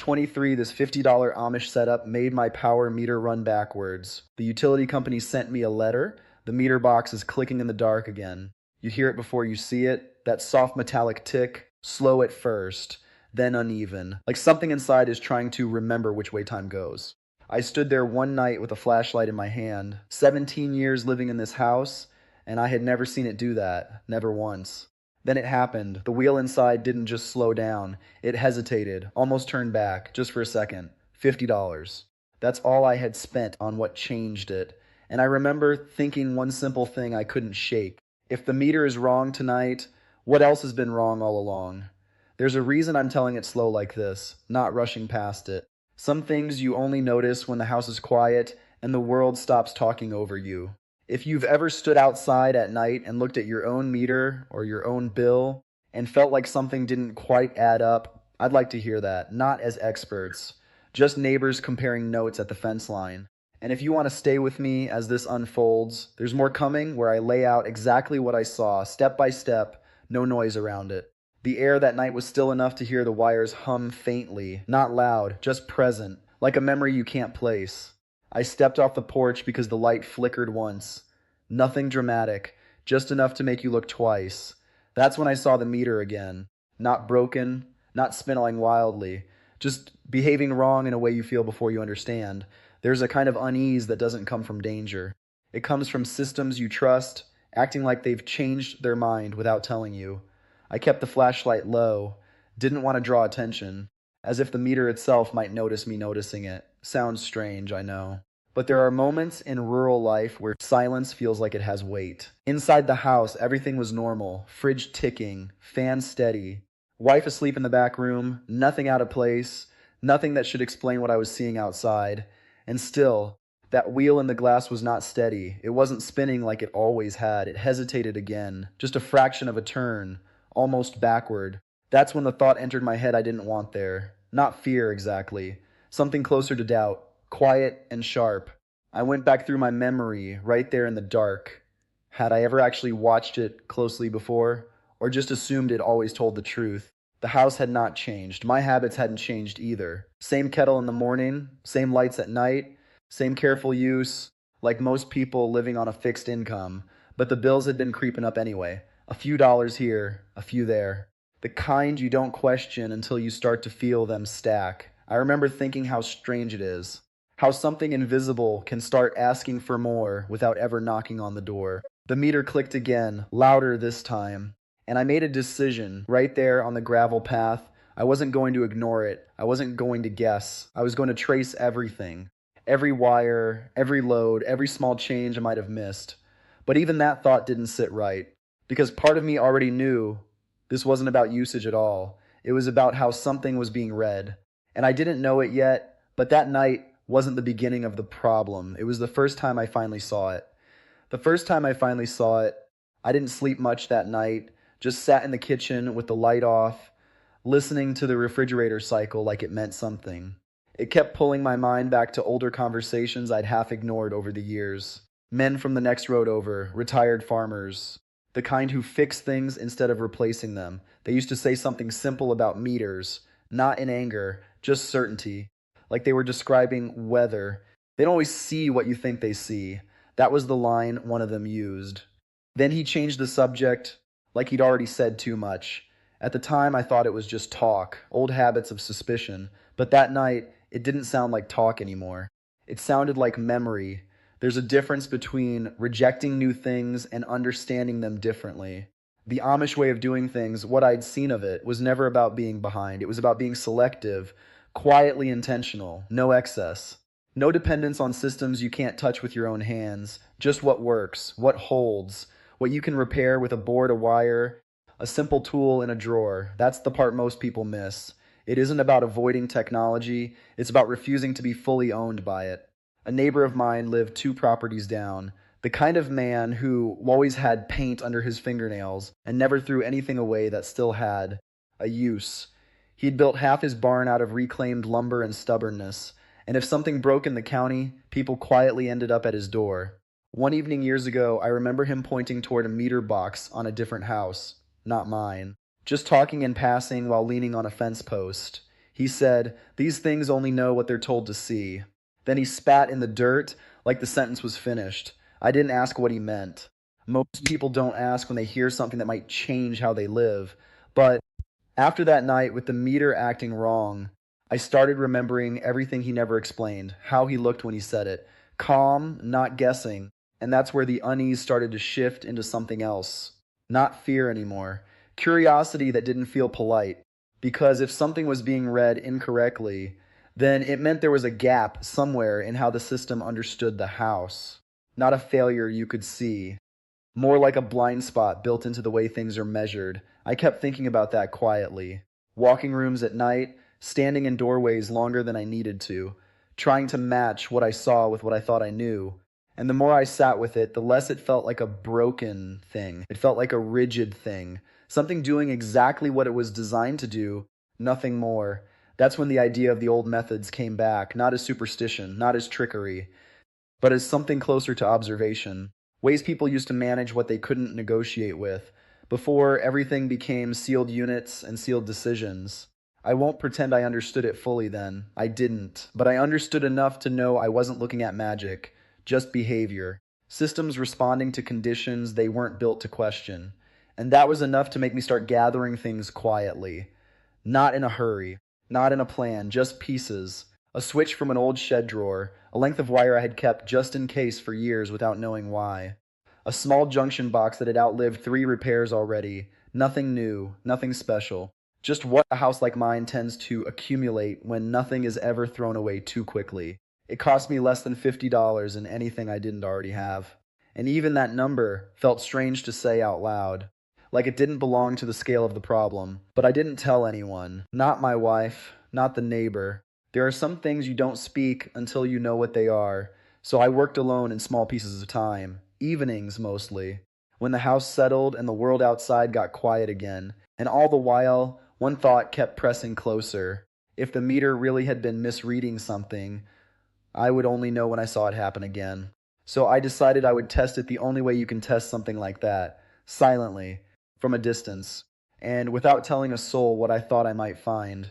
23, this $50 Amish setup made my power meter run backwards. The utility company sent me a letter. The meter box is clicking in the dark again. You hear it before you see it, that soft metallic tick, slow at first, then uneven, like something inside is trying to remember which way time goes. I stood there one night with a flashlight in my hand, 17 years living in this house, and I had never seen it do that, never once. Then it happened. The wheel inside didn't just slow down. It hesitated, almost turned back, just for a second. $50. That's all I had spent on what changed it. And I remember thinking one simple thing I couldn't shake. If the meter is wrong tonight, what else has been wrong all along? There's a reason I'm telling it slow like this, not rushing past it. Some things you only notice when the house is quiet and the world stops talking over you. If you've ever stood outside at night and looked at your own meter or your own bill and felt like something didn't quite add up, I'd like to hear that, not as experts, just neighbors comparing notes at the fence line. And if you want to stay with me as this unfolds, there's more coming where I lay out exactly what I saw, step by step, no noise around it. The air that night was still enough to hear the wires hum faintly, not loud, just present, like a memory you can't place. I stepped off the porch because the light flickered once. Nothing dramatic, just enough to make you look twice. That's when I saw the meter again. Not broken, not spinning wildly, just behaving wrong in a way you feel before you understand. There's a kind of unease that doesn't come from danger. It comes from systems you trust, acting like they've changed their mind without telling you. I kept the flashlight low, didn't want to draw attention, as if the meter itself might notice me noticing it. Sounds strange, I know. But there are moments in rural life where silence feels like it has weight. Inside the house, everything was normal, fridge ticking, fan steady, wife asleep in the back room, nothing out of place, nothing that should explain what I was seeing outside. And still, that wheel in the glass was not steady. It wasn't spinning like it always had. It hesitated again, just a fraction of a turn, almost backward. That's when the thought entered my head I didn't want there. Not fear, exactly. Something closer to doubt, quiet and sharp. I went back through my memory, right there in the dark. Had I ever actually watched it closely before, or just assumed it always told the truth? The house had not changed. My habits hadn't changed either. Same kettle in the morning, same lights at night, same careful use, like most people living on a fixed income. But the bills had been creeping up anyway. A few dollars here, a few there. The kind you don't question until you start to feel them stack. I remember thinking how strange it is. How something invisible can start asking for more without ever knocking on the door. The meter clicked again, louder this time. And I made a decision right there on the gravel path. I wasn't going to ignore it. I wasn't going to guess. I was going to trace everything. Every wire, every load, every small change I might have missed. But even that thought didn't sit right. Because part of me already knew this wasn't about usage at all. It was about how something was being read. And I didn't know it yet, but that night wasn't the beginning of the problem. It was the first time I finally saw it. The first time I finally saw it, I didn't sleep much that night, just sat in the kitchen with the light off, listening to the refrigerator cycle like it meant something. It kept pulling my mind back to older conversations I'd half ignored over the years. Men from the next road over, retired farmers, the kind who fix things instead of replacing them. They used to say something simple about meters, not in anger, just certainty, like they were describing weather. They don't always see what you think they see. That was the line one of them used. Then he changed the subject, like he'd already said too much. At the time, I thought it was just talk, old habits of suspicion, but that night, it didn't sound like talk anymore. It sounded like memory. There's a difference between rejecting new things and understanding them differently. The Amish way of doing things, what I'd seen of it, was never about being behind. It was about being selective, quietly intentional, no excess. No dependence on systems you can't touch with your own hands, just what works, what holds, what you can repair with a board, a wire, a simple tool in a drawer. That's the part most people miss. It isn't about avoiding technology, it's about refusing to be fully owned by it. A neighbor of mine lived 2 properties down, the kind of man who always had paint under his fingernails and never threw anything away that still had a use. He'd built half his barn out of reclaimed lumber and stubbornness, and if something broke in the county, people quietly ended up at his door. One evening years ago, I remember him pointing toward a meter box on a different house, not mine, just talking in passing while leaning on a fence post. He said, "These things only know what they're told to see." Then he spat in the dirt like the sentence was finished. I didn't ask what he meant. Most people don't ask when they hear something that might change how they live. But after that night with the meter acting wrong, I started remembering everything he never explained, how he looked when he said it. Calm, not guessing. And that's where the unease started to shift into something else. Not fear anymore. Curiosity that didn't feel polite. Because if something was being read incorrectly, then it meant there was a gap somewhere in how the system understood the house. Not a failure you could see. More like a blind spot built into the way things are measured. I kept thinking about that quietly. Walking rooms at night, standing in doorways longer than I needed to, trying to match what I saw with what I thought I knew. And the more I sat with it, the less it felt like a broken thing. It felt like a rigid thing. Something doing exactly what it was designed to do, nothing more. That's when the idea of the old methods came back, not as superstition, not as trickery, but as something closer to observation. Ways people used to manage what they couldn't negotiate with, before everything became sealed units and sealed decisions. I won't pretend I understood it fully then. I didn't. But I understood enough to know I wasn't looking at magic, just behavior. Systems responding to conditions they weren't built to question. And that was enough to make me start gathering things quietly. Not in a hurry, not in a plan, just pieces. A switch from an old shed drawer, a length of wire I had kept just in case for years without knowing why. A small junction box that had outlived 3 repairs already. Nothing new, nothing special. Just what a house like mine tends to accumulate when nothing is ever thrown away too quickly. It cost me less than $50 in anything I didn't already have. And even that number felt strange to say out loud. Like it didn't belong to the scale of the problem. But I didn't tell anyone. Not my wife, not the neighbor. There are some things you don't speak until you know what they are. So I worked alone in small pieces of time, evenings mostly, when the house settled and the world outside got quiet again. And all the while, one thought kept pressing closer. If the meter really had been misreading something, I would only know when I saw it happen again. So I decided I would test it the only way you can test something like that, silently, from a distance, and without telling a soul what I thought I might find.